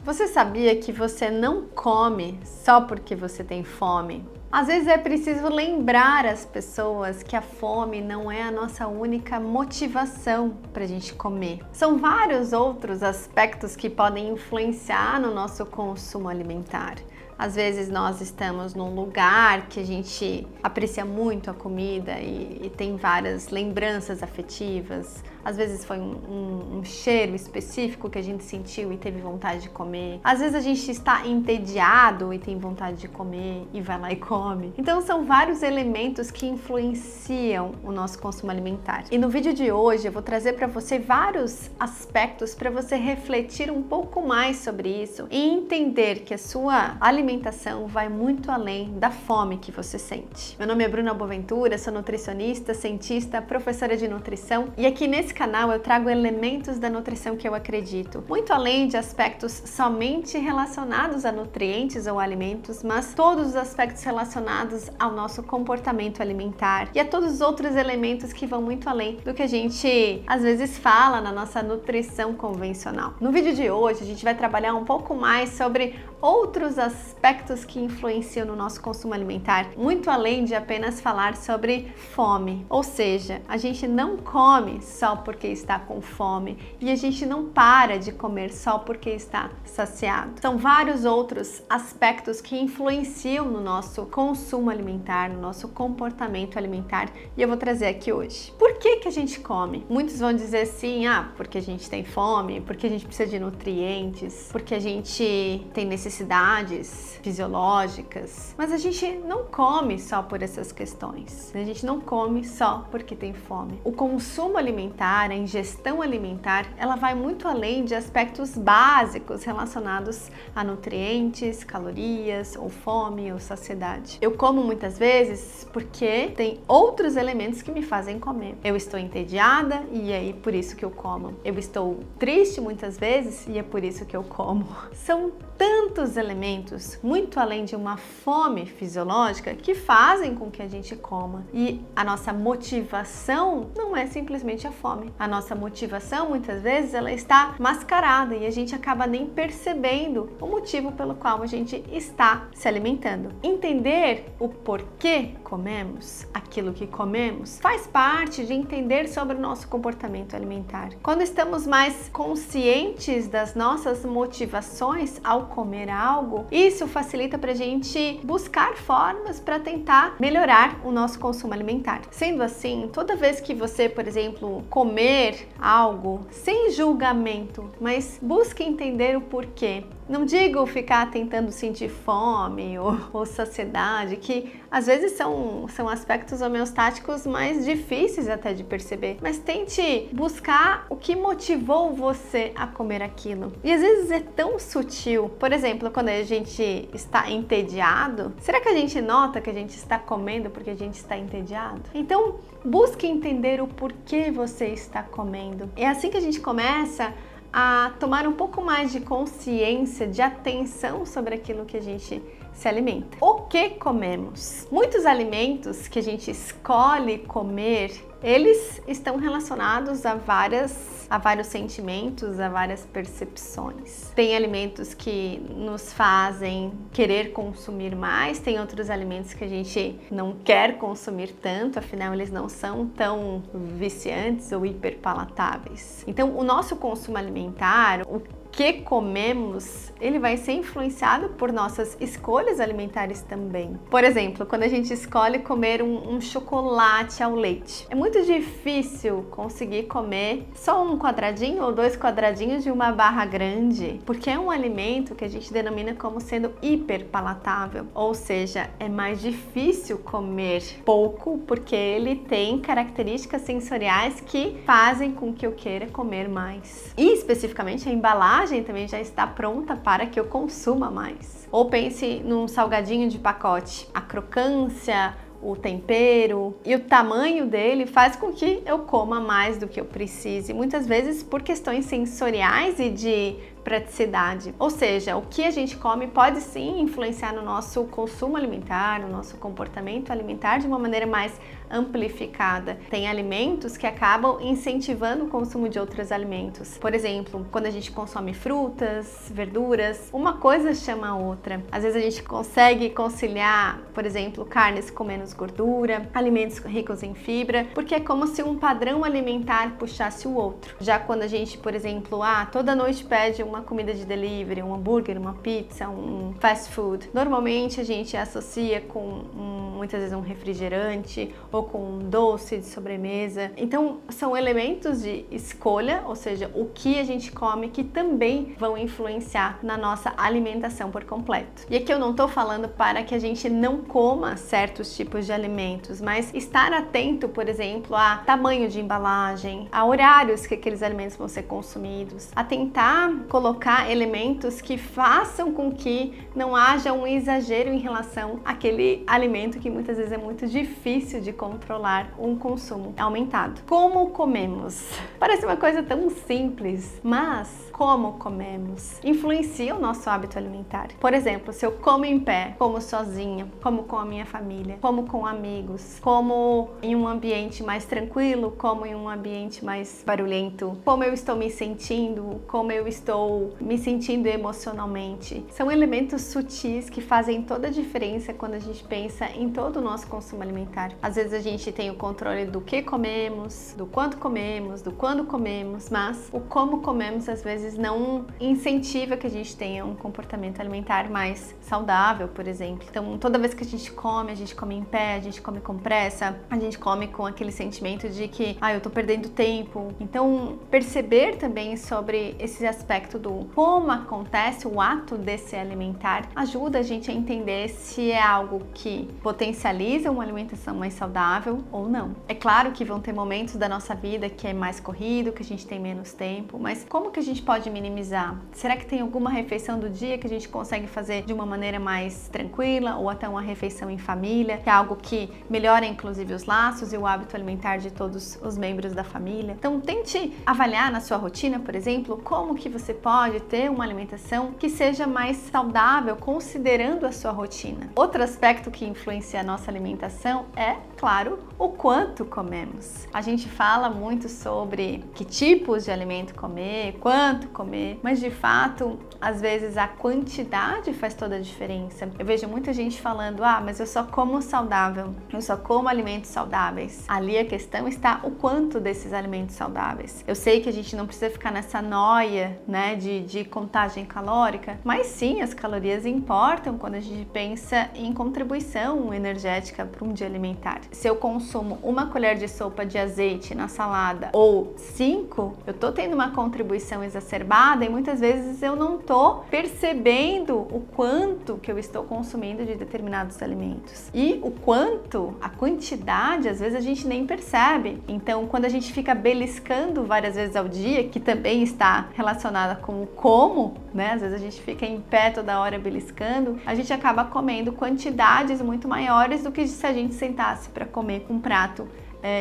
Você sabia que você não come só porque você tem fome? Às vezes é preciso lembrar as pessoas que a fome não é a nossa única motivação para a gente comer. São vários outros aspectos que podem influenciar no nosso consumo alimentar. Às vezes nós estamos num lugar que a gente aprecia muito a comida e tem várias lembranças afetivas. Às vezes foi um cheiro específico que a gente sentiu e teve vontade de comer. Às vezes a gente está entediado e tem vontade de comer e vai lá e come. Então são vários elementos que influenciam o nosso consumo alimentar. E no vídeo de hoje eu vou trazer para você vários aspectos para você refletir um pouco mais sobre isso e entender que a sua alimentação vai muito além da fome que você sente. Meu nome é Bruna Boaventura, sou nutricionista, cientista, professora de nutrição e aqui nesse canal eu trago elementos da nutrição que eu acredito, muito além de aspectos somente relacionados a nutrientes ou alimentos, mas todos os aspectos relacionados ao nosso comportamento alimentar e a todos os outros elementos que vão muito além do que a gente às vezes fala na nossa nutrição convencional. No vídeo de hoje a gente vai trabalhar um pouco mais sobre outros aspectos que influenciam no nosso consumo alimentar, muito além de apenas falar sobre fome. Ou seja, a gente não come só porque está com fome e a gente não para de comer só porque está saciado. São vários outros aspectos que influenciam no nosso consumo alimentar, no nosso comportamento alimentar e eu vou trazer aqui hoje. Por que a gente come? Muitos vão dizer assim, porque a gente tem fome, porque a gente precisa de nutrientes, porque a gente tem necessidades fisiológicas, mas a gente não come só por essas questões, a gente não come só porque tem fome. O consumo alimentar, a ingestão alimentar, ela vai muito além de aspectos básicos relacionados a nutrientes, calorias, ou fome, ou saciedade. Eu como muitas vezes porque tem outros elementos que me fazem comer. Eu estou entediada e é por isso que eu como. Eu estou triste muitas vezes e é por isso que eu como. São tantos elementos, muito além de uma fome fisiológica, que fazem com que a gente coma. E a nossa motivação não é simplesmente a fome. A nossa motivação, muitas vezes, ela está mascarada e a gente acaba nem percebendo o motivo pelo qual a gente está se alimentando. Entender o porquê comemos aquilo que comemos faz parte de entender sobre o nosso comportamento alimentar. Quando estamos mais conscientes das nossas motivações ao comer algo, isso facilita para a gente buscar formas para tentar melhorar o nosso consumo alimentar. Sendo assim, toda vez que você, por exemplo, comer algo sem julgamento, mas busque entender o porquê. Não digo ficar tentando sentir fome ou saciedade, que às vezes são aspectos homeostáticos mais difíceis até de perceber, mas tente buscar o que motivou você a comer aquilo. E às vezes é tão sutil. Por exemplo, quando a gente está entediado, será que a gente nota que a gente está comendo porque a gente está entediado? Então, busque entender o porquê você está comendo. É assim que a gente começa a tomar um pouco mais de consciência, de atenção sobre aquilo que a gente se alimenta. O que comemos? Muitos alimentos que a gente escolhe comer, eles estão relacionados a vários sentimentos, a várias percepções. Tem alimentos que nos fazem querer consumir mais, tem outros alimentos que a gente não quer consumir tanto, afinal eles não são tão viciantes ou hiperpalatáveis. Então, o nosso consumo alimentar, o que comemos, ele vai ser influenciado por nossas escolhas alimentares também. Por exemplo, quando a gente escolhe comer um chocolate ao leite, é muito difícil conseguir comer só um quadradinho ou 2 quadradinhos de uma barra grande, porque é um alimento que a gente denomina como sendo hiperpalatável, ou seja, é mais difícil comer pouco porque ele tem características sensoriais que fazem com que eu queira comer mais. E especificamente a embalagem também já está pronta para que eu consuma mais. Ou pense num salgadinho de pacote. A crocância, o tempero e o tamanho dele faz com que eu coma mais do que eu precise. Muitas vezes por questões sensoriais e de praticidade. Ou seja, o que a gente come pode sim influenciar no nosso consumo alimentar, no nosso comportamento alimentar de uma maneira mais amplificada. Tem alimentos que acabam incentivando o consumo de outros alimentos. Por exemplo, quando a gente consome frutas, verduras, uma coisa chama a outra. Às vezes a gente consegue conciliar, por exemplo, carnes com menos gordura, alimentos ricos em fibra, porque é como se um padrão alimentar puxasse o outro. Já quando a gente, por exemplo, toda noite pede uma comida de delivery, um hambúrguer, uma pizza, um fast food, normalmente a gente associa com muitas vezes um refrigerante ou com um doce de sobremesa. Então são elementos de escolha, ou seja, o que a gente come, que também vão influenciar na nossa alimentação por completo. E aqui eu não estou falando para que a gente não coma certos tipos de alimentos, mas estar atento, por exemplo, a tamanho de embalagem, a horários que aqueles alimentos vão ser consumidos, a tentar colocar elementos que façam com que não haja um exagero em relação àquele alimento que muitas vezes é muito difícil de controlar um consumo aumentado. Como comemos? Parece uma coisa tão simples, mas como comemos influencia o nosso hábito alimentar. Por exemplo, se eu como em pé, como sozinha, como com a minha família, como com amigos, como em um ambiente mais tranquilo, como em um ambiente mais barulhento, como eu estou me sentindo, como eu estou me sentindo emocionalmente. São elementos sutis que fazem toda a diferença quando a gente pensa em todo o nosso consumo alimentar. Às vezes a gente tem o controle do que comemos, do quanto comemos, do quando comemos, mas o como comemos às vezes não incentiva que a gente tenha um comportamento alimentar mais saudável, por exemplo. Então, toda vez que a gente come em pé, a gente come com pressa, a gente come com aquele sentimento de que, eu tô perdendo tempo. Então, perceber também sobre esse aspecto do como acontece o ato de se alimentar ajuda a gente a entender se é algo que potencializa uma alimentação mais saudável ou não. É claro que vão ter momentos da nossa vida que é mais corrido, que a gente tem menos tempo, mas como que a gente pode minimizar? Será que tem alguma refeição do dia que a gente consegue fazer de uma maneira mais tranquila, ou até uma refeição em família, que é algo que melhora inclusive os laços e o hábito alimentar de todos os membros da família? Então tente avaliar na sua rotina, por exemplo, como que você pode ter uma alimentação que seja mais saudável, considerando a sua rotina. Outro aspecto que influencia a nossa alimentação é, claro, o quanto comemos. A gente fala muito sobre que tipos de alimento comer, quanto comer, mas de fato, às vezes a quantidade faz toda a diferença. Eu vejo muita gente falando, mas eu só como saudável, eu só como alimentos saudáveis. Ali a questão está o quanto desses alimentos saudáveis. Eu sei que a gente não precisa ficar nessa noia, né, de contagem calórica, mas sim, as calorias importam quando a gente pensa em contribuição energética para um dia alimentar. Se eu consumo uma colher de sopa de azeite na salada ou 5, eu tô tendo uma contribuição exacerbada e muitas vezes eu não tô percebendo o quanto que eu estou consumindo de determinados alimentos. E o quanto, a quantidade, às vezes a gente nem percebe. Então, quando a gente fica beliscando várias vezes ao dia, que também está relacionada com o como, né? Às vezes a gente fica em pé toda hora beliscando, a gente acaba comendo quantidades muito maiores do que se a gente sentasse para comer um prato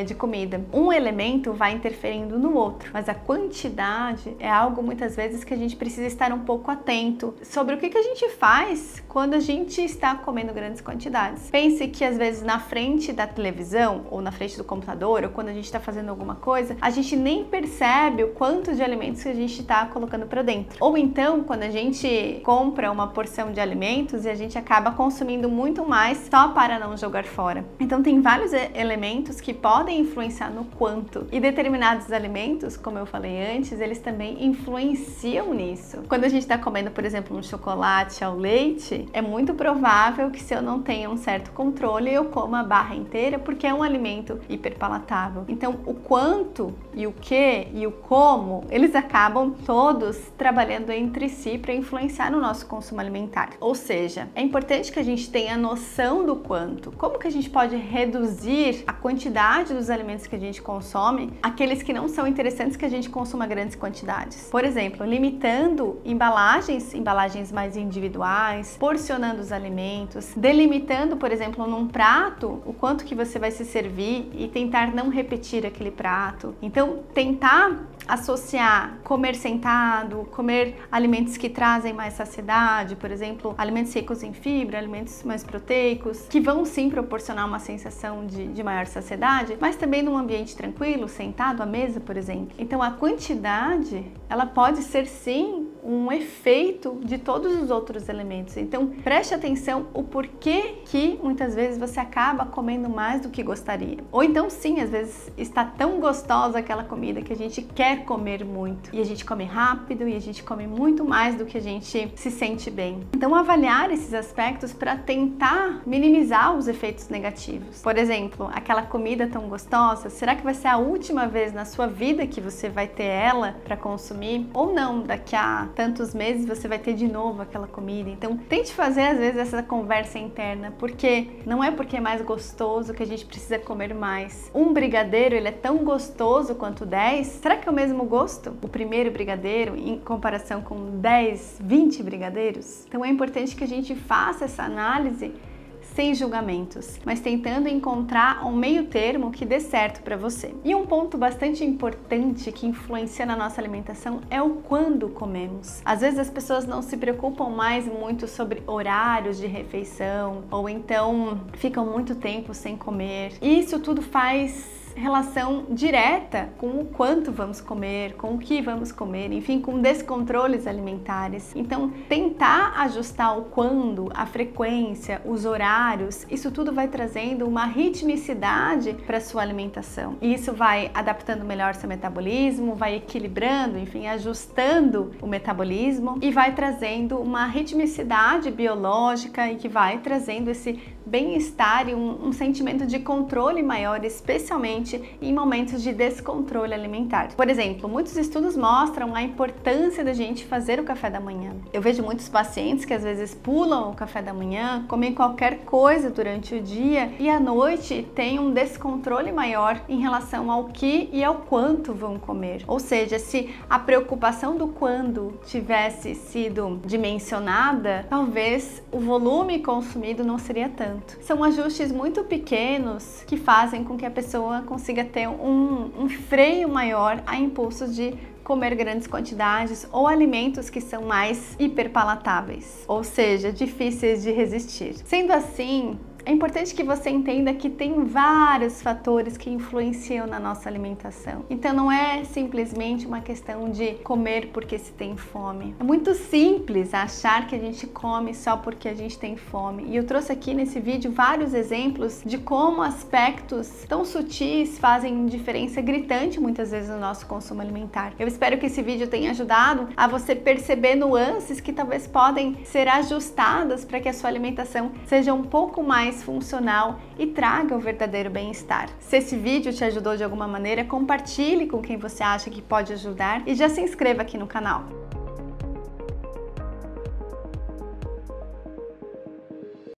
de comida. Um elemento vai interferindo no outro, mas a quantidade é algo muitas vezes que a gente precisa estar um pouco atento sobre o que a gente faz quando a gente está comendo grandes quantidades. Pense que às vezes na frente da televisão ou na frente do computador, ou quando a gente está fazendo alguma coisa, a gente nem percebe o quanto de alimentos que a gente está colocando para dentro. Ou então, quando a gente compra uma porção de alimentos e a gente acaba consumindo muito mais só para não jogar fora. Então tem vários elementos que podem influenciar no quanto. E determinados alimentos, como eu falei antes, eles também influenciam nisso. Quando a gente está comendo, por exemplo, um chocolate ao leite, é muito provável que se eu não tenha um certo controle, eu coma a barra inteira, porque é um alimento hiperpalatável. Então, o quanto e o que e o como, eles acabam todos trabalhando entre si para influenciar no nosso consumo alimentar. Ou seja, é importante que a gente tenha noção do quanto. Como que a gente pode reduzir a quantidade qualidade dos alimentos que a gente consome, aqueles que não são interessantes que a gente consuma grandes quantidades. Por exemplo, limitando embalagens mais individuais, porcionando os alimentos, delimitando, por exemplo, num prato, o quanto que você vai se servir e tentar não repetir aquele prato. Então, tentar associar comer sentado, comer alimentos que trazem mais saciedade, por exemplo, alimentos ricos em fibra, alimentos mais proteicos, que vão sim proporcionar uma sensação de maior saciedade, mas também num ambiente tranquilo, sentado à mesa, por exemplo. Então a quantidade, ela pode ser sim um efeito de todos os outros elementos. Então preste atenção o porquê que muitas vezes você acaba comendo mais do que gostaria. Ou então sim, às vezes está tão gostosa aquela comida que a gente quer comer muito. E a gente come rápido e a gente come muito mais do que a gente se sente bem. Então avaliar esses aspectos para tentar minimizar os efeitos negativos. Por exemplo, aquela comida tão gostosa, será que vai ser a última vez na sua vida que você vai ter ela para consumir? Ou não, daqui a tantos meses você vai ter de novo aquela comida. Então tente fazer às vezes essa conversa interna, porque não é porque é mais gostoso que a gente precisa comer mais. Um brigadeiro, ele é tão gostoso quanto 10? Será que é o mesmo gosto? O primeiro brigadeiro em comparação com 10, 20 brigadeiros? Então é importante que a gente faça essa análise sem julgamentos, mas tentando encontrar um meio termo que dê certo para você. E um ponto bastante importante que influencia na nossa alimentação é o quando comemos. Às vezes as pessoas não se preocupam mais muito sobre horários de refeição, ou então ficam muito tempo sem comer. E isso tudo faz relação direta com o quanto vamos comer, com o que vamos comer, enfim, com descontroles alimentares. Então, tentar ajustar o quando, a frequência, os horários, isso tudo vai trazendo uma ritmicidade para sua alimentação. E isso vai adaptando melhor seu metabolismo, vai equilibrando, enfim, ajustando o metabolismo e vai trazendo uma ritmicidade biológica e que vai trazendo esse bem-estar e um sentimento de controle maior, especialmente em momentos de descontrole alimentar. Por exemplo, muitos estudos mostram a importância da gente fazer o café da manhã. Eu vejo muitos pacientes que às vezes pulam o café da manhã, comem qualquer coisa durante o dia e à noite tem um descontrole maior em relação ao que e ao quanto vão comer. Ou seja, se a preocupação do quando tivesse sido dimensionada, talvez o volume consumido não seria tanto. São ajustes muito pequenos que fazem com que a pessoa consiga ter um freio maior a impulsos de comer grandes quantidades ou alimentos que são mais hiperpalatáveis, ou seja, difíceis de resistir. Sendo assim, é importante que você entenda que tem vários fatores que influenciam na nossa alimentação. Então não é simplesmente uma questão de comer porque se tem fome. É muito simples achar que a gente come só porque a gente tem fome. E eu trouxe aqui nesse vídeo vários exemplos de como aspectos tão sutis fazem diferença gritante muitas vezes no nosso consumo alimentar. Eu espero que esse vídeo tenha ajudado a você perceber nuances que talvez podem ser ajustadas para que a sua alimentação seja um pouco mais funcional e traga o verdadeiro bem-estar. Se esse vídeo te ajudou de alguma maneira, compartilhe com quem você acha que pode ajudar e já se inscreva aqui no canal.